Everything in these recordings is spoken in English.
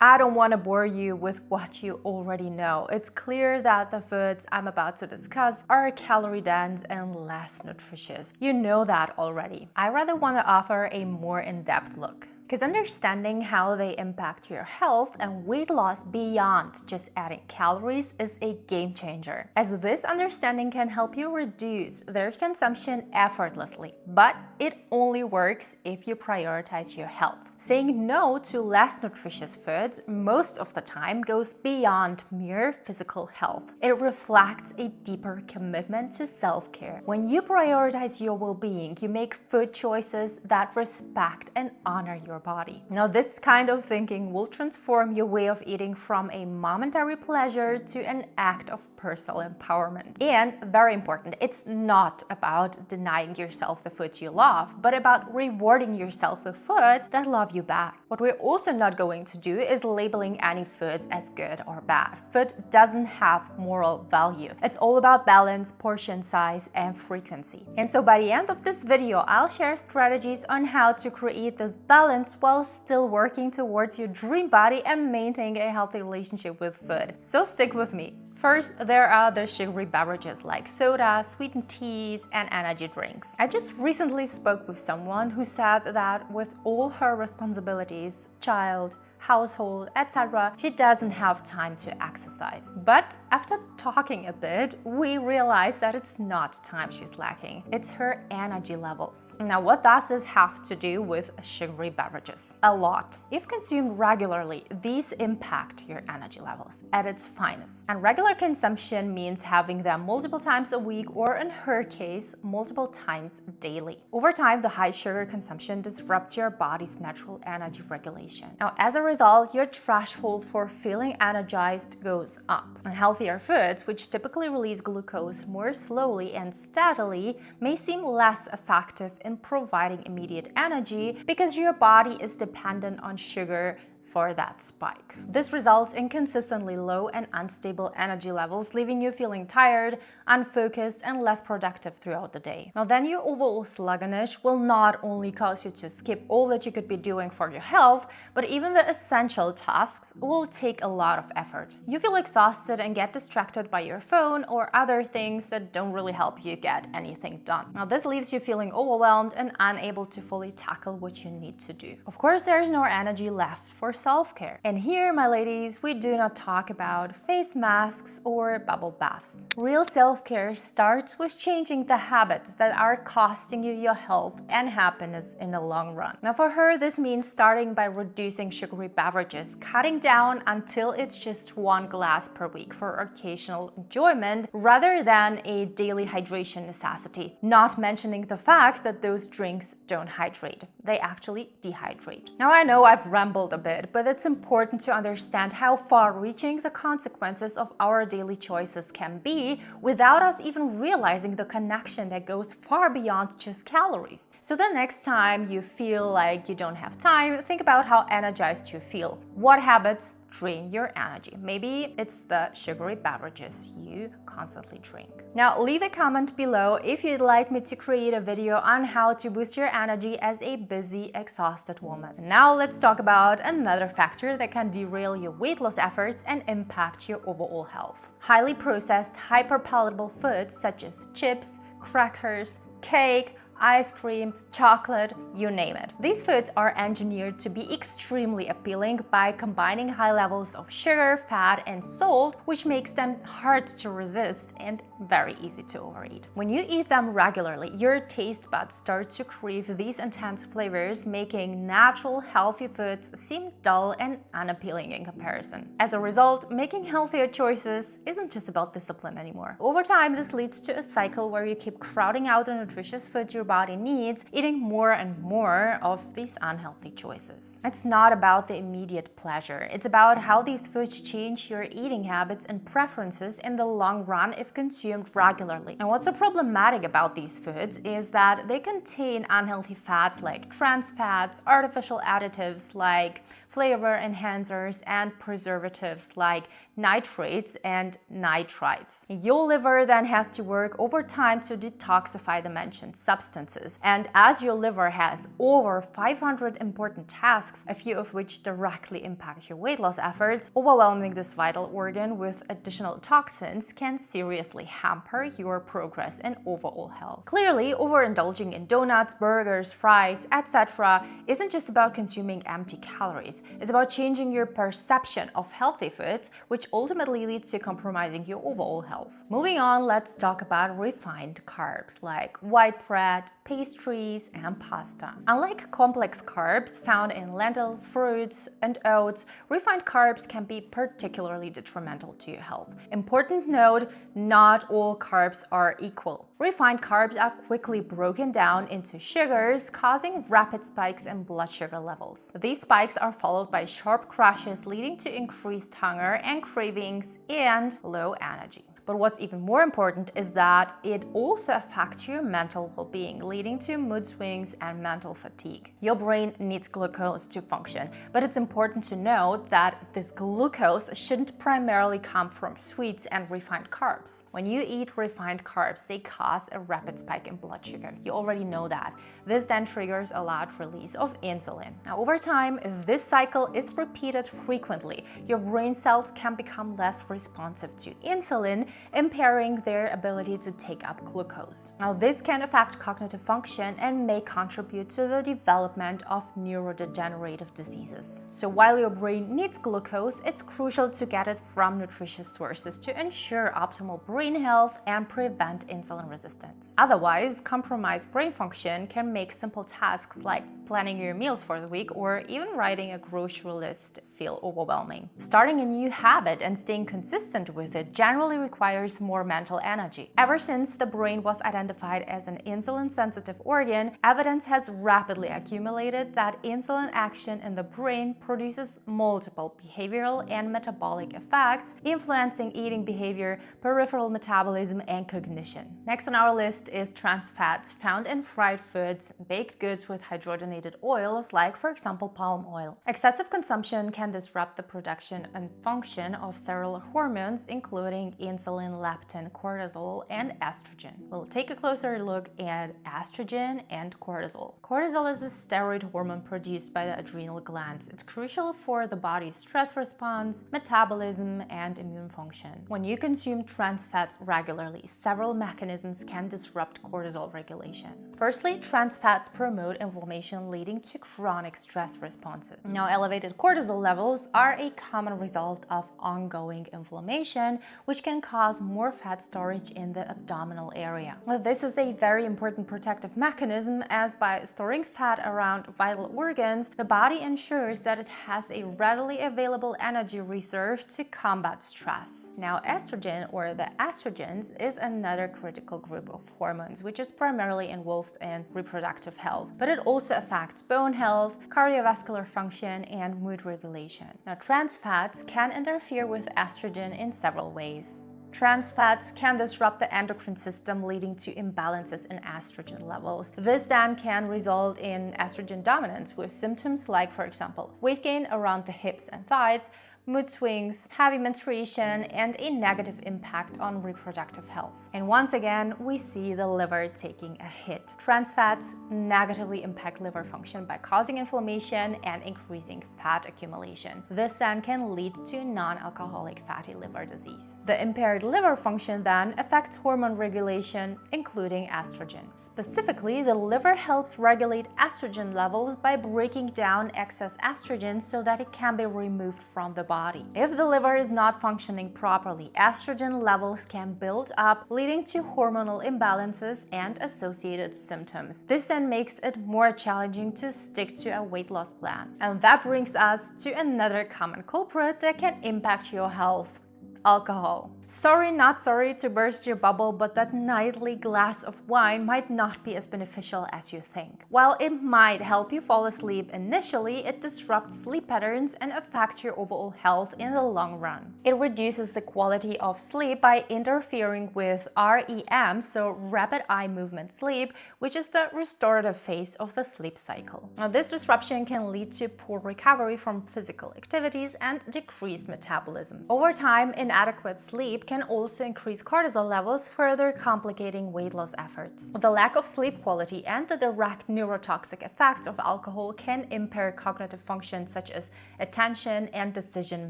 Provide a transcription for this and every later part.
I don't want to bore you with what you already know. It's clear that the foods I'm about to discuss are calorie dense and less nutritious. You know that already. I rather want to offer a more in-depth look, because understanding how they impact your health and weight loss beyond just adding calories is a game changer, as this understanding can help you reduce their consumption effortlessly. But it only works if you prioritize your health. Saying no to less nutritious foods most of the time goes beyond mere physical health. It reflects a deeper commitment to self-care. When you prioritize your well-being, you make food choices that respect and honor your body. Now, this kind of thinking will transform your way of eating from a momentary pleasure to an act of personal empowerment. And very important, it's not about denying yourself the foods you love, but about rewarding yourself with foods that love you back. What we're also not going to do is labeling any foods as good or bad. Food doesn't have moral value. It's all about balance, portion size, and frequency. And so by the end of this video, I'll share strategies on how to create this balance while still working towards your dream body and maintaining a healthy relationship with food. So stick with me. First, there are the sugary beverages like soda, sweetened teas, and energy drinks. I just recently spoke with someone who said that with all her responsibilities, child, household, etc., she doesn't have time to exercise. But after talking a bit, we realized that it's not time she's lacking, it's her energy levels. Now, what does this have to do with sugary beverages? A lot. If consumed regularly, these impact your energy levels at its finest. And regular consumption means having them multiple times a week, or in her case, multiple times daily. Over time, the high sugar consumption disrupts your body's natural energy regulation. Now, as a result, your threshold for feeling energized goes up. And healthier foods, which typically release glucose more slowly and steadily, may seem less effective in providing immediate energy because your body is dependent on sugar for that spike. This results in consistently low and unstable energy levels, leaving you feeling tired, unfocused, and less productive throughout the day. Now, then your overall sluggishness will not only cause you to skip all that you could be doing for your health, but even the essential tasks will take a lot of effort. You feel exhausted and get distracted by your phone or other things that don't really help you get anything done. Now, this leaves you feeling overwhelmed and unable to fully tackle what you need to do. Of course, there is no energy left for self-care. And here, my ladies, we do not talk about face masks or bubble baths. Real self-care starts with changing the habits that are costing you your health and happiness in the long run. Now, for her, this means starting by reducing sugary beverages, cutting down until it's just 1 glass per week for occasional enjoyment rather than a daily hydration necessity. Not mentioning the fact that those drinks don't hydrate. They actually dehydrate. Now, I know I've rambled a bit, but it's important to understand how far-reaching the consequences of our daily choices can be without us even realizing the connection that goes far beyond just calories. So the next time you feel like you don't have time, think about how energized you feel. What habits drain your energy? Maybe it's the sugary beverages you constantly drink. Now, leave a comment below if you'd like me to create a video on how to boost your energy as a busy, exhausted woman. Now, let's talk about another factor that can derail your weight loss efforts and impact your overall health. Highly processed, hyper-palatable foods such as chips, crackers, cake, ice cream, chocolate, you name it. These foods are engineered to be extremely appealing by combining high levels of sugar, fat, and salt, which makes them hard to resist and very easy to overeat. When you eat them regularly, your taste buds start to crave these intense flavors, making natural, healthy foods seem dull and unappealing in comparison. As a result, making healthier choices isn't just about discipline anymore. Over time, this leads to a cycle where you keep crowding out the nutritious foods your body needs, eating more and more of these unhealthy choices. It's not about the immediate pleasure. It's about how these foods change your eating habits and preferences in the long run if consumed regularly. And what's so problematic about these foods is that they contain unhealthy fats like trans fats, artificial additives like flavor enhancers, and preservatives like nitrates and nitrites. Your liver then has to work over time to detoxify the mentioned substances. And as your liver has over 500 important tasks, a few of which directly impact your weight loss efforts, overwhelming this vital organ with additional toxins can seriously hamper your progress and overall health. Clearly, overindulging in donuts, burgers, fries, etc. isn't just about consuming empty calories. It's about changing your perception of healthy foods, which ultimately leads to compromising your overall health. Moving on, let's talk about refined carbs like white bread, pastries, and pasta. Unlike complex carbs found in lentils, fruits, and oats, refined carbs can be particularly detrimental to your health. Important note, not all carbs are equal. Refined carbs are quickly broken down into sugars, causing rapid spikes in blood sugar levels. These spikes are followed by sharp crashes, leading to increased hunger and cravings and low energy. But what's even more important is that it also affects your mental well-being, leading to mood swings and mental fatigue. Your brain needs glucose to function, but it's important to note that this glucose shouldn't primarily come from sweets and refined carbs. When you eat refined carbs, they cause a rapid spike in blood sugar. You already know that. This then triggers a large release of insulin. Now, over time, if this cycle is repeated frequently, your brain cells can become less responsive to insulin, impairing their ability to take up glucose. Now, this can affect cognitive function and may contribute to the development of neurodegenerative diseases. So while your brain needs glucose, it's crucial to get it from nutritious sources to ensure optimal brain health and prevent insulin resistance. Otherwise, compromised brain function can make simple tasks like planning your meals for the week or even writing a grocery list feel overwhelming. Starting a new habit and staying consistent with it generally requires more mental energy. Ever since the brain was identified as an insulin-sensitive organ, evidence has rapidly accumulated that insulin action in the brain produces multiple behavioral and metabolic effects, influencing eating behavior, peripheral metabolism, and cognition. Next on our list is trans fats found in fried foods, baked goods with hydrogenated oils like, for example, palm oil. Excessive consumption can disrupt the production and function of several hormones, including insulin, leptin, cortisol, and estrogen. We'll take a closer look at estrogen and cortisol. Cortisol is a steroid hormone produced by the adrenal glands. It's crucial for the body's stress response, metabolism, and immune function. When you consume trans fats regularly, several mechanisms can disrupt cortisol regulation. Firstly, trans fats promote inflammation, leading to chronic stress responses. Now, elevated cortisol levels are a common result of ongoing inflammation, which can cause more fat storage in the abdominal area. This is a very important protective mechanism, as by storing fat around vital organs, the body ensures that it has a readily available energy reserve to combat stress. Now, estrogen, or the estrogens, is another critical group of hormones, which is primarily involved in reproductive health, but it also affects bone health, cardiovascular function, and mood regulation. Now, trans fats can interfere with estrogen in several ways. Trans fats can disrupt the endocrine system, leading to imbalances in estrogen levels. This then can result in estrogen dominance with symptoms like, for example, weight gain around the hips and thighs, mood swings, heavy menstruation, and a negative impact on reproductive health. And once again, we see the liver taking a hit. Trans fats negatively impact liver function by causing inflammation and increasing fat accumulation. This then can lead to non-alcoholic fatty liver disease. The impaired liver function then affects hormone regulation, including estrogen. Specifically, the liver helps regulate estrogen levels by breaking down excess estrogen so that it can be removed from the body. If the liver is not functioning properly, estrogen levels can build up, leading to hormonal imbalances and associated symptoms. This then makes it more challenging to stick to a weight loss plan. And that brings us to another common culprit that can impact your health: alcohol. Sorry, not sorry to burst your bubble, but that nightly glass of wine might not be as beneficial as you think. While it might help you fall asleep initially, it disrupts sleep patterns and affects your overall health in the long run. It reduces the quality of sleep by interfering with REM, so rapid eye movement sleep, which is the restorative phase of the sleep cycle. Now, this disruption can lead to poor recovery from physical activities and decreased metabolism. Over time, inadequate sleep can also increase cortisol levels, further complicating weight loss efforts. The lack of sleep quality and the direct neurotoxic effects of alcohol can impair cognitive functions such as attention and decision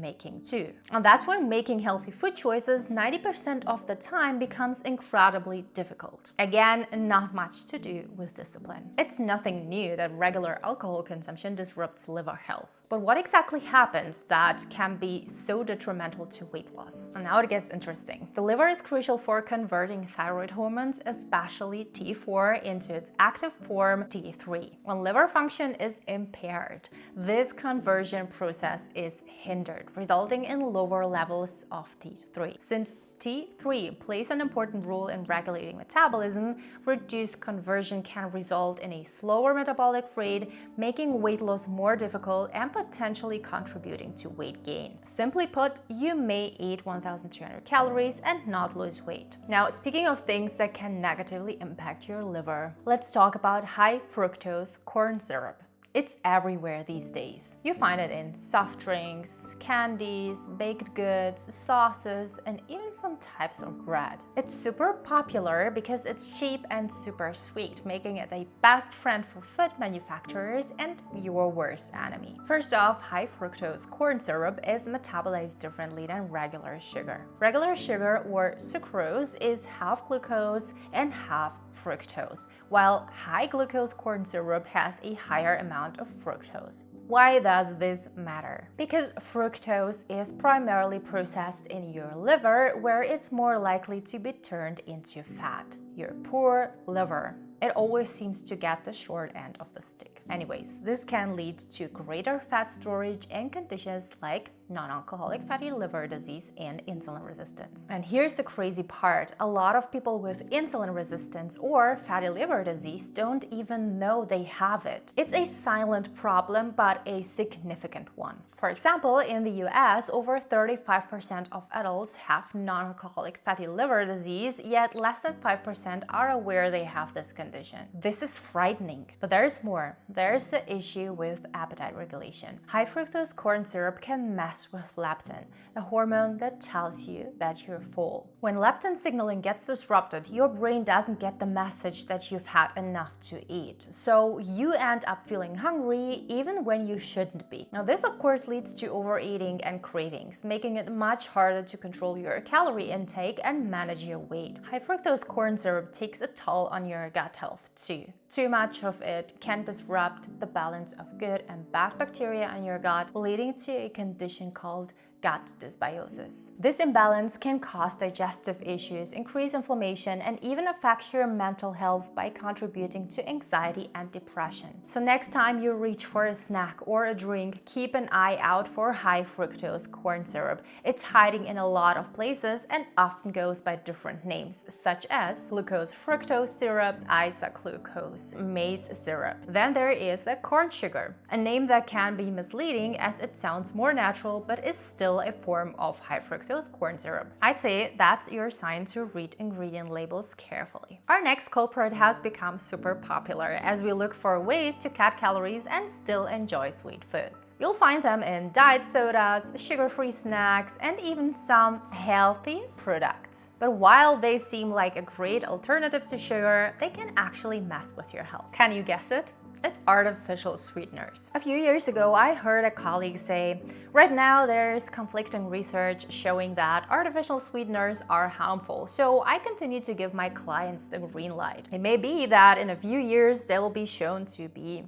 making too. And that's when making healthy food choices 90% of the time becomes incredibly difficult. Again, not much to do with discipline. It's nothing new that regular alcohol consumption disrupts liver health. But what exactly happens that can be so detrimental to weight loss? And now it gets interesting. The liver is crucial for converting thyroid hormones, especially T4, into its active form T3. When liver function is impaired, this conversion process is hindered, resulting in lower levels of T3. Since T3 plays an important role in regulating metabolism, reduced conversion can result in a slower metabolic rate, making weight loss more difficult and potentially contributing to weight gain. Simply put, you may eat 1,200 calories and not lose weight. Now, speaking of things that can negatively impact your liver, let's talk about high fructose corn syrup. It's everywhere these days. You find it in soft drinks, candies, baked goods, sauces, and even some types of bread. It's super popular because it's cheap and super sweet, making it a best friend for food manufacturers and your worst enemy. First off, high fructose corn syrup is metabolized differently than regular sugar. Regular sugar, or sucrose, is half glucose and half fructose, while high glucose corn syrup has a higher amount of fructose. Why does this matter? Because fructose is primarily processed in your liver, where it's more likely to be turned into fat. Your poor liver. It always seems to get the short end of the stick. Anyways, this can lead to greater fat storage and conditions like non-alcoholic fatty liver disease and insulin resistance. And here's the crazy part. A lot of people with insulin resistance or fatty liver disease don't even know they have it. It's a silent problem, but a significant one. For example, in the US, over 35% of adults have non-alcoholic fatty liver disease, yet less than 5% are aware they have this condition. This is frightening. But there's more. There's the issue with appetite regulation. High fructose corn syrup can mess with leptin, the hormone that tells you that you're full. When leptin signaling gets disrupted, your brain doesn't get the message that you've had enough to eat. So you end up feeling hungry even when you shouldn't be. Now, this of course leads to overeating and cravings, making it much harder to control your calorie intake and manage your weight. High fructose corn syrup takes a toll on your gut health too. Too much of it can disrupt the balance of good and bad bacteria in your gut, leading to a condition called gut dysbiosis. This imbalance can cause digestive issues, increase inflammation, and even affect your mental health by contributing to anxiety and depression. So next time you reach for a snack or a drink, keep an eye out for high fructose corn syrup. It's hiding in a lot of places and often goes by different names, such as glucose fructose syrup, isoglucose, maize syrup. Then there is a corn sugar, a name that can be misleading as it sounds more natural but is still a form of high fructose corn syrup. I'd say that's your sign to read ingredient labels carefully. Our next culprit has become super popular as we look for ways to cut calories and still enjoy sweet foods. You'll find them in diet sodas, sugar-free snacks, and even some healthy products. But while they seem like a great alternative to sugar, they can actually mess with your health. Can you guess it? It's artificial sweeteners. A few years ago, I heard a colleague say, right now there's conflicting research showing that artificial sweeteners are harmful, so I continue to give my clients the green light. It may be that in a few years they'll be shown to be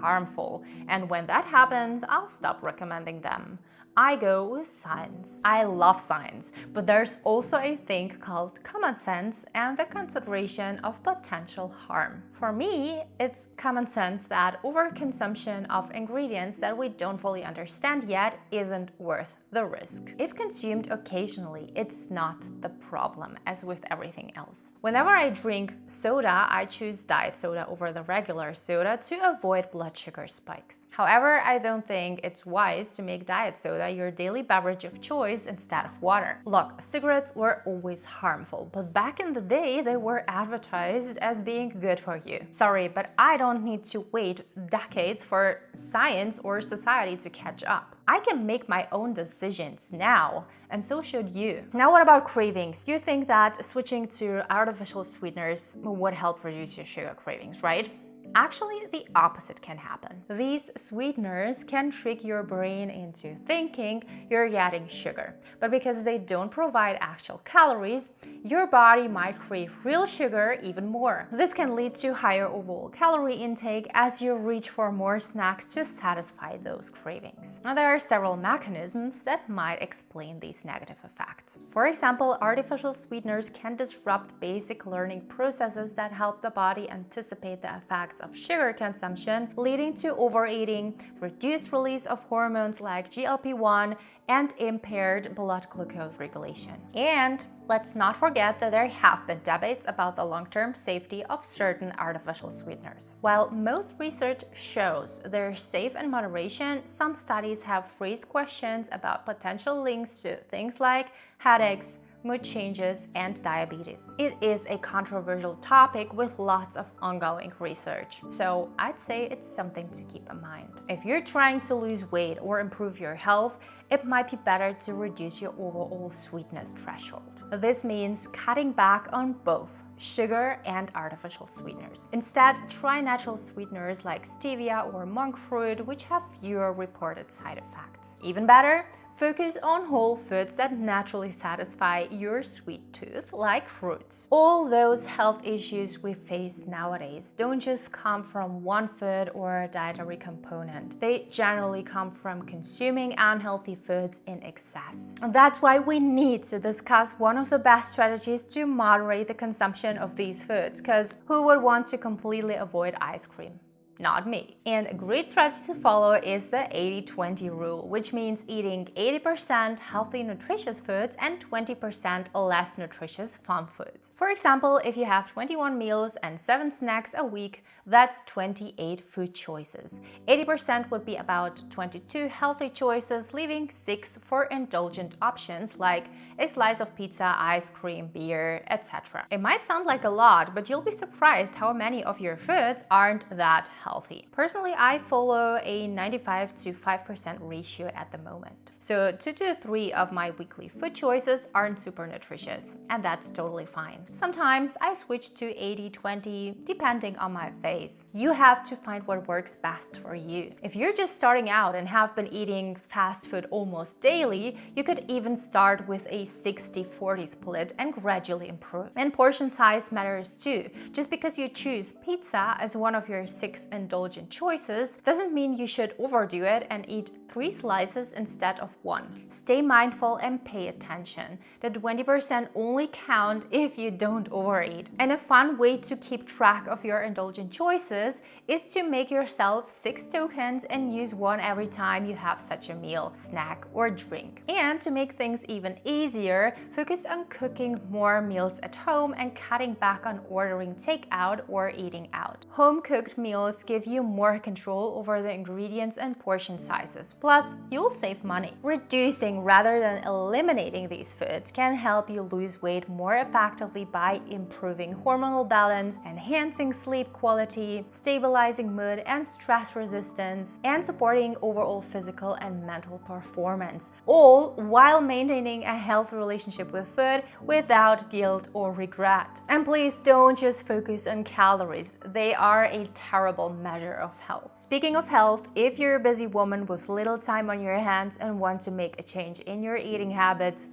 harmful, and when that happens, I'll stop recommending them. I go with science. I love science, but there's also a thing called common sense and the consideration of potential harm. For me, it's common sense that overconsumption of ingredients that we don't fully understand yet isn't worth the risk. If consumed occasionally, it's not the problem, as with everything else. Whenever I drink soda, I choose diet soda over the regular soda to avoid blood sugar spikes. However, I don't think it's wise to make diet soda your daily beverage of choice instead of water. Look, cigarettes were always harmful, but back in the day, they were advertised as being good for you. Sorry, but I don't need to wait decades for science or society to catch up. I can make my own decisions now, and so should you. Now, what about cravings? You think that switching to artificial sweeteners would help reduce your sugar cravings, right? Actually, the opposite can happen. These sweeteners can trick your brain into thinking you're getting sugar. But because they don't provide actual calories, your body might crave real sugar even more. This can lead to higher overall calorie intake as you reach for more snacks to satisfy those cravings. Now, there are several mechanisms that might explain these negative effects. For example, artificial sweeteners can disrupt basic learning processes that help the body anticipate the effects of sugar consumption, leading to overeating, reduced release of hormones like GLP-1, and impaired blood glucose regulation. And let's not forget that there have been debates about the long-term safety of certain artificial sweeteners. While most research shows they're safe in moderation, some studies have raised questions about potential links to things like headaches, mood changes, and diabetes. It is a controversial topic with lots of ongoing research, so I'd say it's something to keep in mind. If you're trying to lose weight or improve your health, it might be better to reduce your overall sweetness threshold. This means cutting back on both sugar and artificial sweeteners. Instead, try natural sweeteners like stevia or monk fruit, which have fewer reported side effects. Even better, focus on whole foods that naturally satisfy your sweet tooth, like fruits. All those health issues we face nowadays don't just come from one food or a dietary component. They generally come from consuming unhealthy foods in excess. And that's why we need to discuss one of the best strategies to moderate the consumption of these foods, because who would want to completely avoid ice cream? Not me. And a great strategy to follow is the 80-20 rule, which means eating 80% healthy, nutritious foods and 20% less nutritious fun foods. For example, if you have 21 meals and 7 snacks a week, that's 28 food choices. 80% would be about 22 healthy choices, leaving 6 for indulgent options like a slice of pizza, ice cream, beer, etc. It might sound like a lot, but you'll be surprised how many of your foods aren't that healthy. Personally, I follow a 95 to 5% ratio at the moment. So 2 to 3 of my weekly food choices aren't super nutritious, and that's totally fine. Sometimes I switch to 80-20 depending on my phase. You have to find what works best for you. If you're just starting out and have been eating fast food almost daily, you could even start with a 60-40 split and gradually improve. And portion size matters too. Just because you choose pizza as one of your 6 indulgent choices doesn't mean you should overdo it and eat 3 slices instead of 1. Stay mindful and pay attention. The 20% only count if you don't overeat. And a fun way to keep track of your indulgent choices is to make yourself 6 tokens and use one every time you have such a meal, snack, or drink. And to make things even easier, focus on cooking more meals at home and cutting back on ordering takeout or eating out. Home-cooked meals give you more control over the ingredients and portion sizes. Plus, you'll save money. Reducing rather than eliminating these foods can help you lose weight more effectively by improving hormonal balance, enhancing sleep quality, stabilizing mood and stress resistance, and supporting overall physical and mental performance, all while maintaining a healthy relationship with food without guilt or regret. And please don't just focus on calories. They are a terrible measure of health. Speaking of health, if you're a busy woman with little time on your hands and want to make a change in your eating habits,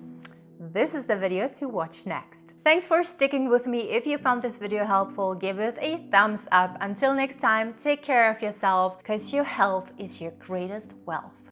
this is the video to watch next. Thanks for sticking with me. If you found this video helpful, give it a thumbs up. Until next time, take care of yourself because your health is your greatest wealth.